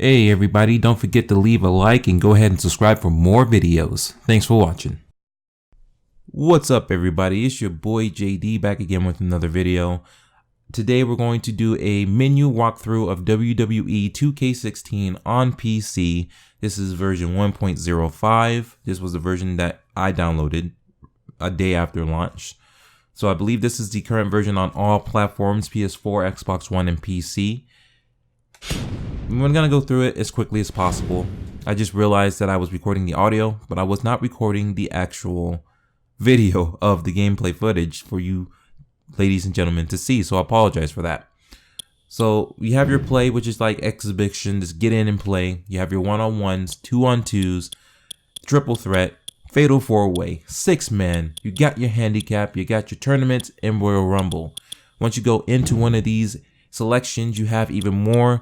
Hey everybody, don't forget to leave a like and go ahead and subscribe for more videos. Thanks for watching. What's up everybody, it's your boy JD back again with another video. Today we're going to do a menu walkthrough of WWE 2K16 on PC. This is version 1.05. This was the version that I downloaded a day after launch. So I believe this is the current version on all platforms, PS4, Xbox One, and PC. We're gonna go through it as quickly as possible. I just realized that I was recording the audio, but I was not recording the actual video of the gameplay footage for you ladies and gentlemen to see, so I apologize for that. So you have your play, which is like exhibition, just get in and play. You have your one-on-ones, two-on-twos, triple threat, fatal four-way, six-man. You got your handicap, you got your tournaments, and Royal Rumble. Once you go into one of these selections, you have even more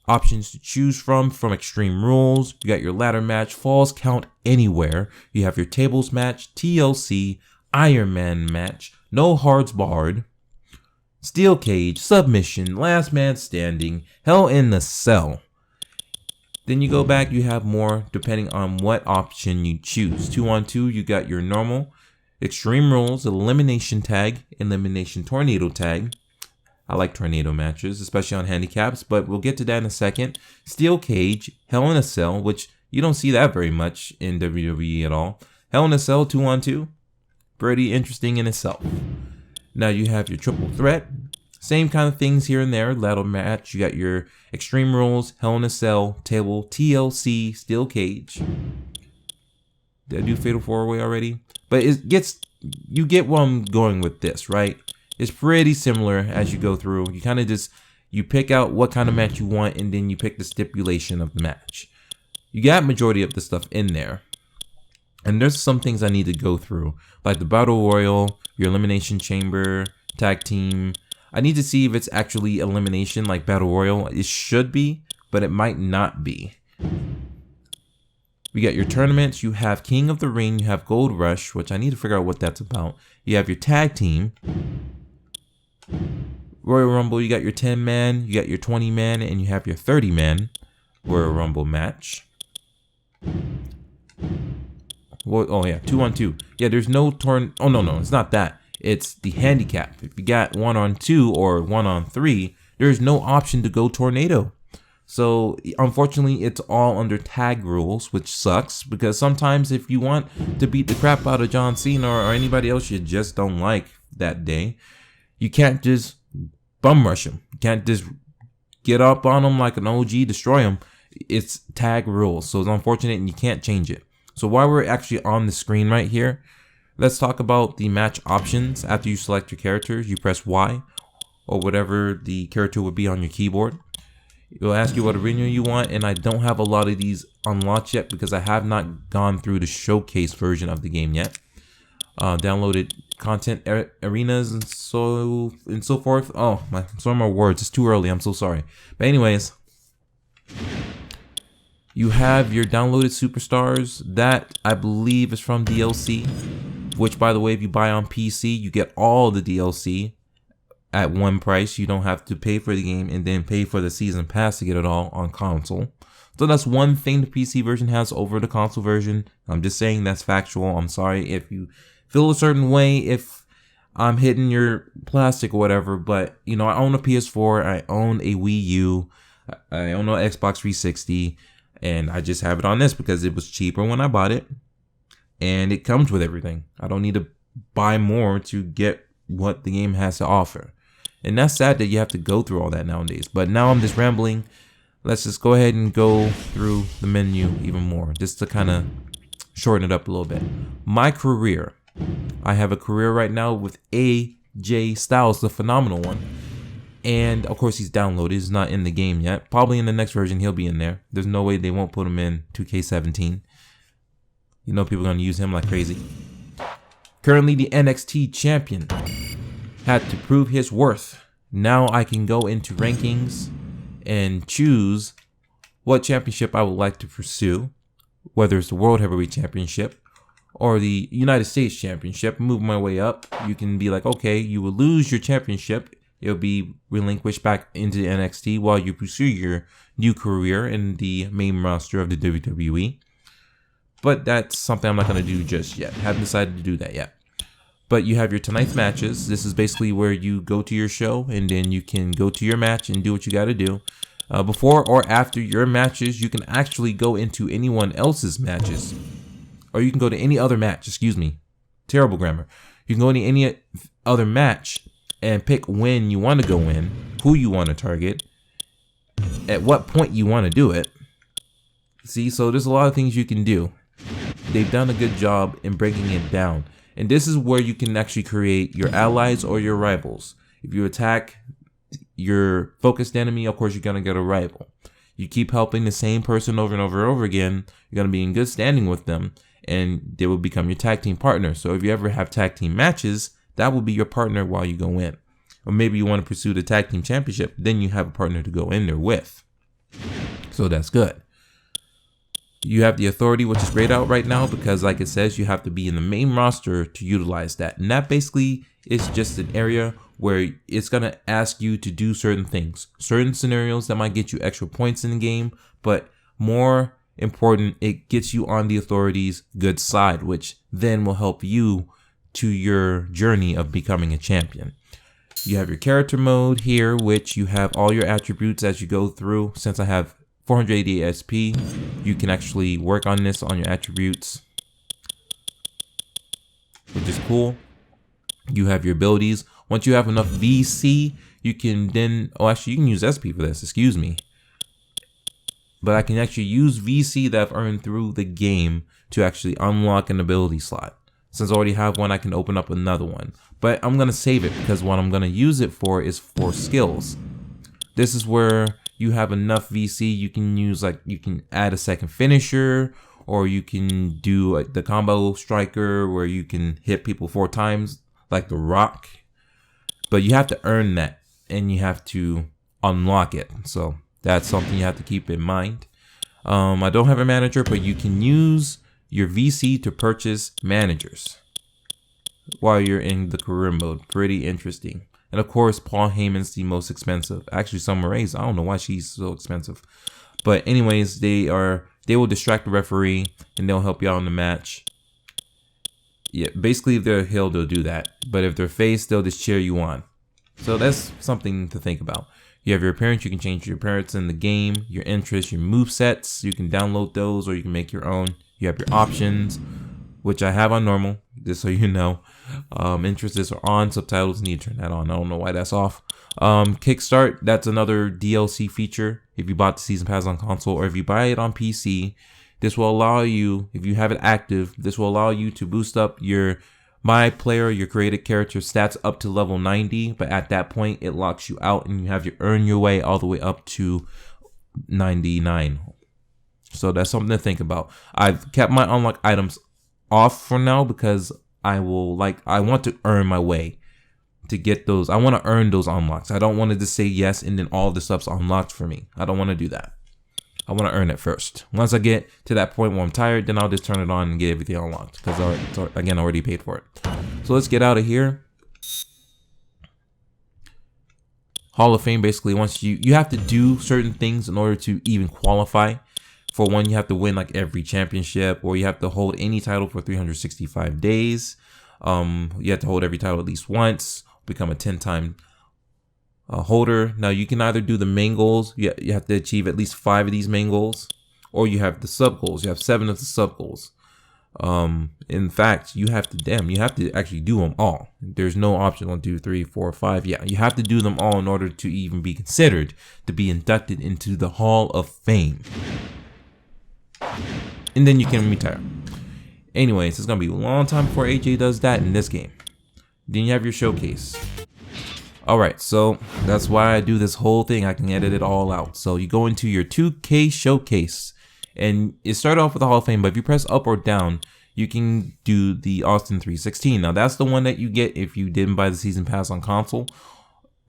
options to choose from Extreme Rules. You got your ladder match, falls count anywhere. You have your tables match, TLC, Iron Man match, no hards barred, steel cage, submission, last man standing, hell in the cell. Then you go back, you have more depending on what option you choose. 2-on-2, you got your normal, Extreme Rules, elimination tag, elimination tornado tag. I like tornado matches, especially on handicaps, but we'll get to that in a second. Steel cage, hell in a cell, which you don't see that very much in WWE at all. Hell in a cell, 2-on-2, pretty interesting in itself. Now you have your triple threat, same kind of things here and there. Ladder match, you got your Extreme Rules, hell in a cell, table, TLC, steel cage. Did I do fatal four-way already? But you get where I'm going with this, right? It's pretty similar as you go through. You kind of you pick out what kind of match you want, and then you pick the stipulation of the match. You got majority of the stuff in there. And there's some things I need to go through, like the Battle Royal, your Elimination Chamber, Tag Team. I need to see if it's actually elimination like Battle Royal. It should be, but it might not be. We got your tournaments. You have King of the Ring. You have Gold Rush, which I need to figure out what that's about. You have your Tag Team. Royal Rumble, you got your 10-man, you got your 20-man, and you have your 30-man Royal Rumble match. Well, oh yeah, 2-on-2. Yeah, there's no oh no, it's not that. It's the handicap. If you got 1-on-2 or 1-on-3, there's no option to go tornado. So unfortunately, it's all under tag rules, which sucks, because sometimes if you want to beat the crap out of John Cena or anybody else you just don't like that day, you can't just bum rush him. You can't just get up on him like an OG, destroy him. It's tag rules, so it's unfortunate and you can't change it. So while we're actually on the screen right here, let's talk about the match options. After you select your characters, you press Y or whatever the character would be on your keyboard. It'll ask you what arena you want, and I don't have a lot of these unlocked yet because I have not gone through the showcase version of the game yet. Downloaded content arenas and so forth. Oh my, some more words. It's too early. I'm so sorry. But anyways, you have your downloaded superstars. That I believe is from DLC. Which, by the way, if you buy on PC, you get all the DLC at one price. You don't have to pay for the game and then pay for the season pass to get it all on console. So that's one thing the PC version has over the console version. I'm just saying that's factual. I'm sorry if you feel a certain way if I'm hitting your plastic or whatever, but you know, I own a PS4, I own a Wii U, I own an Xbox 360, and I just have it on this because it was cheaper when I bought it, and it comes with everything. I don't need to buy more to get what the game has to offer. And that's sad that you have to go through all that nowadays, but now I'm just rambling. Let's just go ahead and go through the menu even more, just to kind of shorten it up a little bit. My career. I have a career right now with AJ Styles, the phenomenal one. And of course he's downloaded, he's not in the game yet. Probably in the next version he'll be in there. There's no way they won't put him in 2K17. You know people are gonna use him like crazy. Currently the NXT champion. Had to prove his worth. Now I can go into rankings and choose what championship I would like to pursue. Whether it's the World Heavyweight Championship or the United States Championship. Move my way up. You can be like, okay, you will lose your championship It'll be relinquished back into NXT while you pursue your new career in the main roster of the WWE. But that's something I'm not going to do just yet. Haven't decided to do that yet. But you have your tonight's matches. This is basically where you go to your show and then you can go to your match and do what you got to do. Before or after your matches, you can actually go into anyone else's matches. Or you can go to any other match, excuse me. Terrible grammar. You can go to any other match and pick when you want to go in, who you want to target, at what point you want to do it. See, so there's a lot of things you can do. They've done a good job in breaking it down. And this is where you can actually create your allies or your rivals. If you attack your focused enemy, of course, you're going to get a rival. You keep helping the same person over and over and over again, you're going to be in good standing with them, and they will become your tag team partner. So if you ever have tag team matches, that will be your partner while you go in. Or maybe you want to pursue the tag team championship, then you have a partner to go in there with. So that's good. You have the authority, which is grayed out right now because, like it says, you have to be in the main roster to utilize that. And that basically is just an area where it's going to ask you to do certain things. Certain scenarios that might get you extra points in the game, but more important, it gets you on the authority's good side, which then will help you to your journey of becoming a champion. You have your character mode here, which you have all your attributes as you go through. Since I have 488 SP, you can actually work on this on your attributes, which is cool. You have your abilities. Once you have enough VC, you can then, actually you can use SP for this, excuse me. But I can actually use VC that I've earned through the game to actually unlock an ability slot. Since I already have one, I can open up another one. But I'm going to save it because what I'm going to use it for is for skills. This is where you have enough VC, you can use, like, you can add a second finisher, or you can do like the combo striker where you can hit people 4 times like The Rock. But you have to earn that and you have to unlock it. So that's something you have to keep in mind. I don't have a manager, but you can use your VC to purchase managers while you're in the career mode. Pretty interesting. And of course, Paul Heyman's the most expensive. Actually, Summer Rae's, I don't know why she's so expensive. But anyways, they will distract the referee and they'll help you out in the match. Yeah, basically if they're a heel, they'll do that. But if they're face, they'll just cheer you on. So that's something to think about. You have your appearance, you can change your appearance in the game, your interests, your move sets. You can download those or you can make your own. You have your options, which I have on normal, just so you know. Interests are on, subtitles need to turn that on. I don't know why that's off. Kickstart, that's another DLC feature. If you bought the season pass on console or if you buy it on PC, this will allow you, if you have it active, this will allow you to boost up your My Player, your created character stats up to level 90. But at that point, it locks you out and you have to earn your way all the way up to 99. So that's something to think about. I've kept my unlock items off for now because I want to earn my way to get those. I want to earn those unlocks. I don't want to just say yes and then all the stuff's unlocked for me. I don't want to do that. I want to earn it first. Once I get to that point where I'm tired, then I'll just turn it on and get everything unlocked because I already paid for it. So let's get out of here. Hall of Fame, basically, once you have to do certain things in order to even qualify. For one, you have to win like every championship, or you have to hold any title for 365 days. You have to hold every title at least once, become a 10-time holder. Now, you can either do the main goals. You have to achieve at least 5 of these main goals, or you have the sub goals. You have 7 of the sub goals. In fact, you have to actually do them all. There's no option 1, 2, 3, 4, 5. Yeah, you have to do them all in order to even be considered to be inducted into the Hall of Fame. And then you can retire. Anyways, it's gonna be a long time before AJ does that in this game. Then you have your showcase. Alright, so that's why I do this whole thing. I can edit it all out. So you go into your 2K showcase. And it started off with the Hall of Fame, but if you press up or down, you can do the Austin 316. Now that's the one that you get if you didn't buy the season pass on console.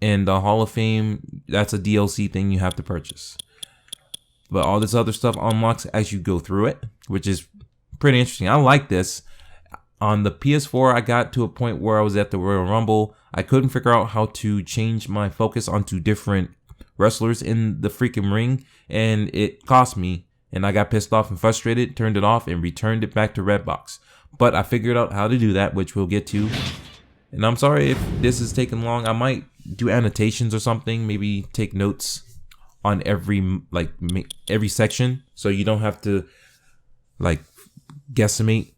And the Hall of Fame, that's a DLC thing you have to purchase. But all this other stuff unlocks as you go through it, which is pretty interesting. I like this. On the PS4, I got to a point where I was at the Royal Rumble. I couldn't figure out how to change my focus onto different wrestlers in the freaking ring, and it cost me. And I got pissed off and frustrated, turned it off, and returned it back to Redbox. But I figured out how to do that, which we'll get to. And I'm sorry if this is taking long. I might do annotations or something, maybe take notes on every section, so you don't have to like guesstimate.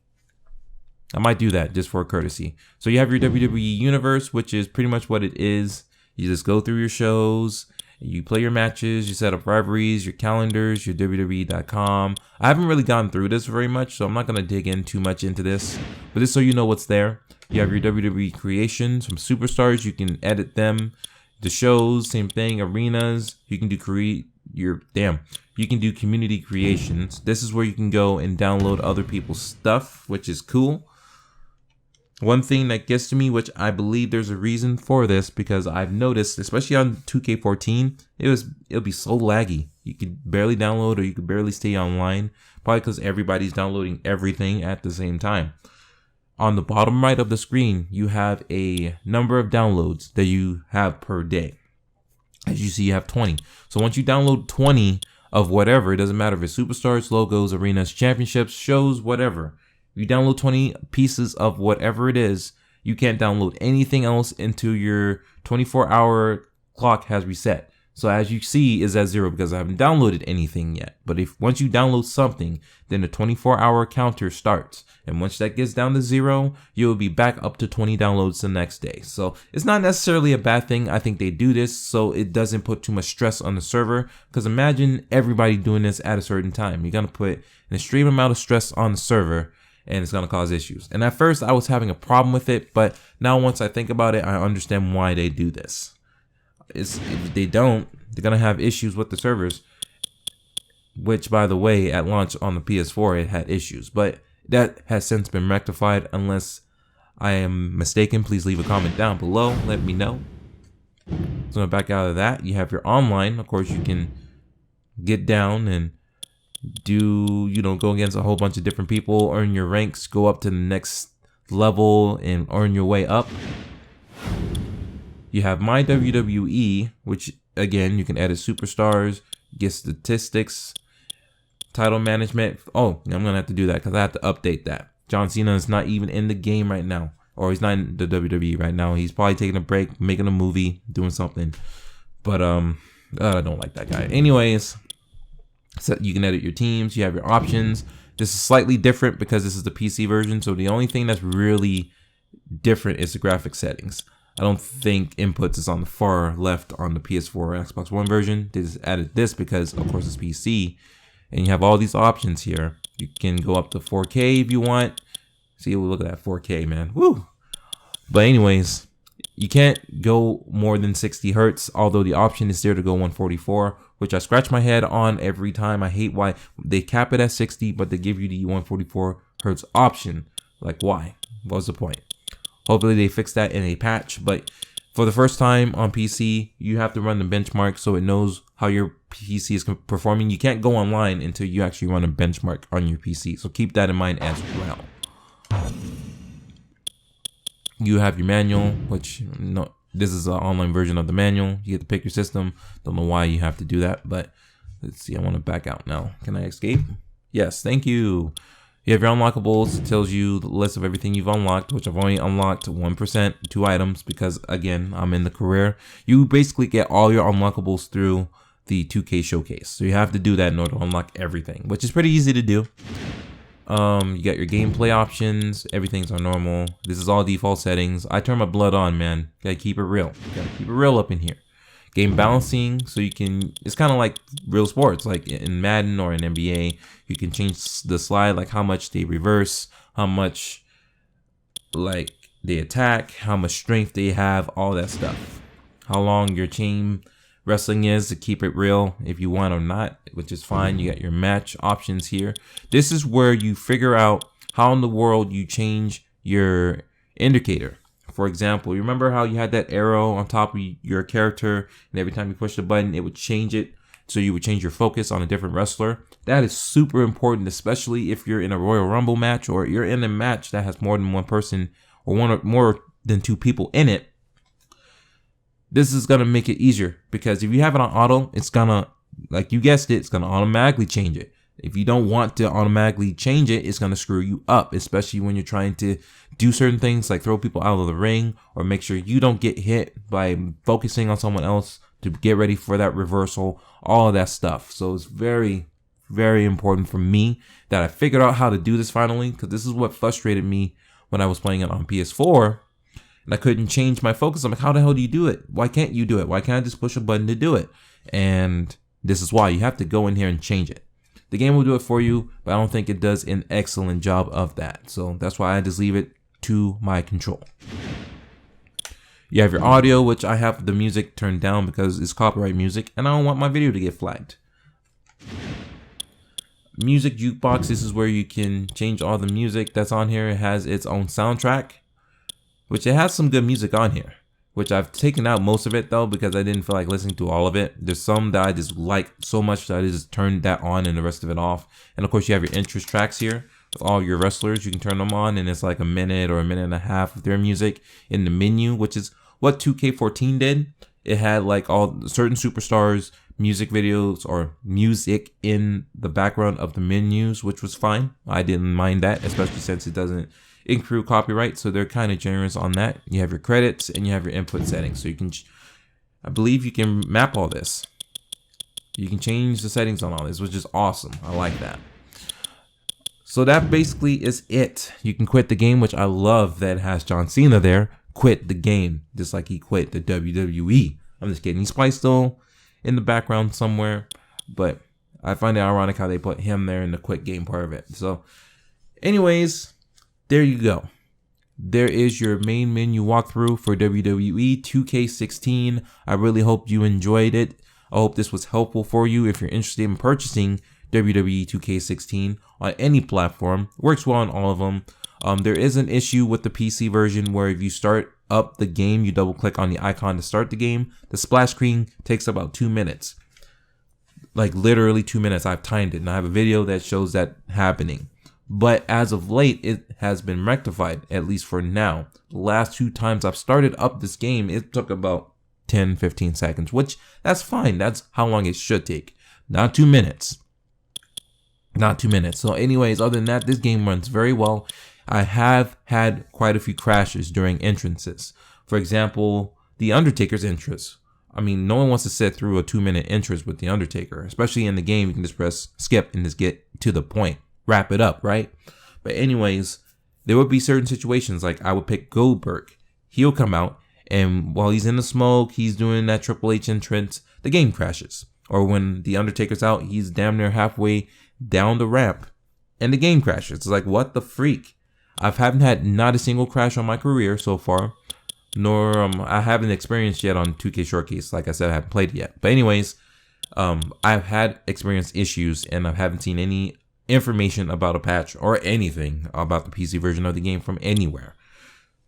I might do that just for a courtesy. So you have your WWE Universe, which is pretty much what it is. You just go through your shows, you play your matches, you set up rivalries, your calendars, your WWE.com. I haven't really gone through this very much, so I'm not going to dig in too much into this. But just so you know what's there, you have your WWE Creations from Superstars. You can edit them. The shows, same thing. Arenas, you can do you can do community creations. This is where you can go and download other people's stuff, which is cool. One thing that gets to me, which I believe there's a reason for this, because I've noticed, especially on 2K14, it'll be so laggy. You could barely download, or you could barely stay online, probably because everybody's downloading everything at the same time. On the bottom right of the screen, you have a number of downloads that you have per day. As you see, you have 20. So once you download 20 of whatever, it doesn't matter if it's superstars, logos, arenas, championships, shows, whatever. You download 20 pieces of whatever it is, you can't download anything else until your 24-hour clock has reset. So as you see, is at 0 because I haven't downloaded anything yet. But once you download something, then the 24-hour counter starts. And once that gets down to 0, you'll be back up to 20 downloads the next day. So it's not necessarily a bad thing. I think they do this so it doesn't put too much stress on the server. Because imagine everybody doing this at a certain time. You're going to put an extreme amount of stress on the server, and it's going to cause issues. And at first I was having a problem with it, but now once I think about it, I understand why they do this. If they don't, they're going to have issues with the servers, which, by the way, at launch on the PS4, it had issues, but that has since been rectified. Unless I am mistaken, please leave a comment down below. Let me know. So back out of that, you have your online. Of course, you can get down and go against a whole bunch of different people, earn your ranks, go up to the next level, and earn your way up. You have My WWE, which again, you can edit superstars, get statistics, title management. Oh, I'm gonna have to do that because I have to update that. John Cena is not even in the game right now, or he's not in the WWE right now. He's probably taking a break, making a movie, doing something. But I don't like that guy. Anyways, so you can edit your teams. You have your options. This is slightly different because this is the PC version. So the only thing that's really different is the graphic settings. I don't think inputs is on the far left on the PS4 or Xbox One version. They just added this because, of course, it's PC. And you have all these options here. You can go up to 4K if you want. See, look at that 4K, man. Woo! But anyways, you can't go more than 60 hertz, although the option is there to go 144, which I scratch my head on every time. I hate why they cap it at 60, but they give you the 144 hertz option. Like, why? What's the point? Hopefully they fix that in a patch, but for the first time on PC, you have to run the benchmark so it knows how your PC is performing. You can't go online until you actually run a benchmark on your PC, so keep that in mind as well. You have your manual, which this is an online version of the manual. You get to pick your system. Don't know why you have to do that, but let's see. I want to back out now. Can I escape? Yes, thank you. You have your unlockables. It tells you the list of everything you've unlocked, which I've only unlocked 1%, 2 items, because again, I'm in the career. You basically get all your unlockables through the 2K showcase. So you have to do that in order to unlock everything, which is pretty easy to do. You got your gameplay options. Everything's on normal. This is all default settings. I turn my blood on, man. Gotta keep it real. Gotta keep it real up in here. Game balancing, so you can, it's kind of like real sports, like in Madden or in NBA, you can change the slide, like how much they reverse, how much like they attack, how much strength they have, all that stuff. How long your chain wrestling is, to keep it real if you want or not, which is fine. You got your match options here. This is where you figure out how in the world you change your indicator. For example, you remember how you had that arrow on top of your character, and every time you push the button, it would change it So you would change your focus on a different wrestler. That is super important, especially if you're in a Royal Rumble match or you're in a match that has more than one person or one or more than two people in it. This is going to make it easier because if you have it on auto, it's going to, like you guessed it, it's going to automatically change it. If you don't want to automatically change it, it's going to screw you up, especially when you're trying to do certain things like throw people out of the ring or make sure you don't get hit by focusing on someone else to get ready for that reversal, all of that stuff. So it's very, very important for me that I figured out how to do this finally, because this is what frustrated me when I was playing it on PS4 and I couldn't change my focus. I'm like, how the hell do you do it? Why can't you do it? Why can't I just push a button to do it? And this is why you have to go in here and change it. The game will do it for you, but I don't think it does an excellent job of that. So that's why I just leave it to my control. You have your audio, which I have the music turned down because it's copyright music and I don't want my video to get flagged. Music jukebox, this is where you can change all the music that's on here. It has its own soundtrack, which it has some good music on here, which I've taken out most of it though because I didn't feel like listening to all of it. There's some that I just like so much that I just turned that on and the rest of it off. And of course you have your interest tracks here with all your wrestlers. You can turn them on and it's like a minute or a minute and a half of their music in the menu, which is what 2K14 did. It had like all certain superstars music videos or music in the background of the menus, which was fine. I didn't mind that, especially since it doesn't include copyright, so they're kind of generous on that. You have your credits and you have your input settings, so you can, I believe you can map all this. You can change the settings on all this, which is awesome. I like that. So that basically is it. You can quit the game, which I love that it has John Cena there. Quit the game, just like he quit the WWE. I'm just kidding. He's probably still in the background somewhere, but I find it ironic how they put him there in the quit game part of it. So anyways, there you go. There is your main menu walkthrough for WWE 2K16. I really hope you enjoyed it. I hope this was helpful for you if you're interested in purchasing WWE 2K16 on any platform. Works well on all of them. There is an issue with the PC version where if you start up the game, you double click on the icon to start the game, the splash screen takes about 2 minutes. Like literally 2 minutes. I've timed it and I have a video that shows that happening. But as of late, it has been rectified, at least for now. The last 2 times I've started up this game, it took about 10-15 seconds, which that's fine. That's how long it should take. Not 2 minutes. Not 2 minutes. So anyways, other than that, this game runs very well. I have had quite a few crashes during entrances. For example, The Undertaker's entrance. I mean, no one wants to sit through a 2-minute entrance with The Undertaker, especially in the game. You can just press skip and just get to the point. Wrap it up, right? But anyways, there would be certain situations like I would pick Goldberg. He'll come out and while he's in the smoke, he's doing that Triple H entrance, the game crashes. Or when The Undertaker's out, he's damn near halfway down the ramp and the game crashes. It's like, what the freak? I haven't had not a single crash on my career so far, nor I haven't experienced yet on 2K Showcase. Like I said, I haven't played it yet. But anyways, I've had experienced issues and I haven't seen any information about a patch or anything about the PC version of the game from anywhere.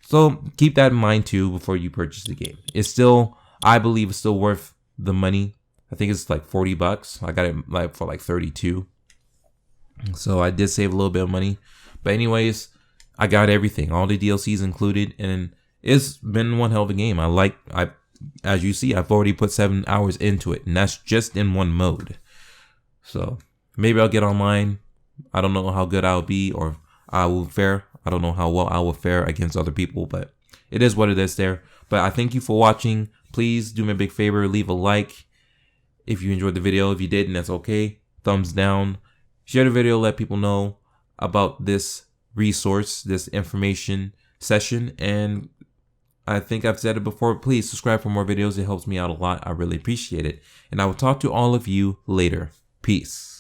So keep that in mind too before you purchase the game. It's still, I believe it's still worth the money. I think it's like $40. I got it like for like 32. So I did save a little bit of money. But anyways, I got everything, all the DLCs included, and it's been one hell of a game. As you see, I've already put 7 hours into it, and that's just in one mode. So maybe I'll get online. I don't know how good I'll be or I will fare. I don't know how well I will fare against other people, but it is what it is there. But I thank you for watching. Please do me a big favor, leave a like if you enjoyed the video. If you didn't, that's okay. Thumbs down. Share the video, let people know about this resource, this information session, and I think I've said it before, please subscribe for more videos. It helps me out a lot. I really appreciate it, and I will talk to all of you later. Peace.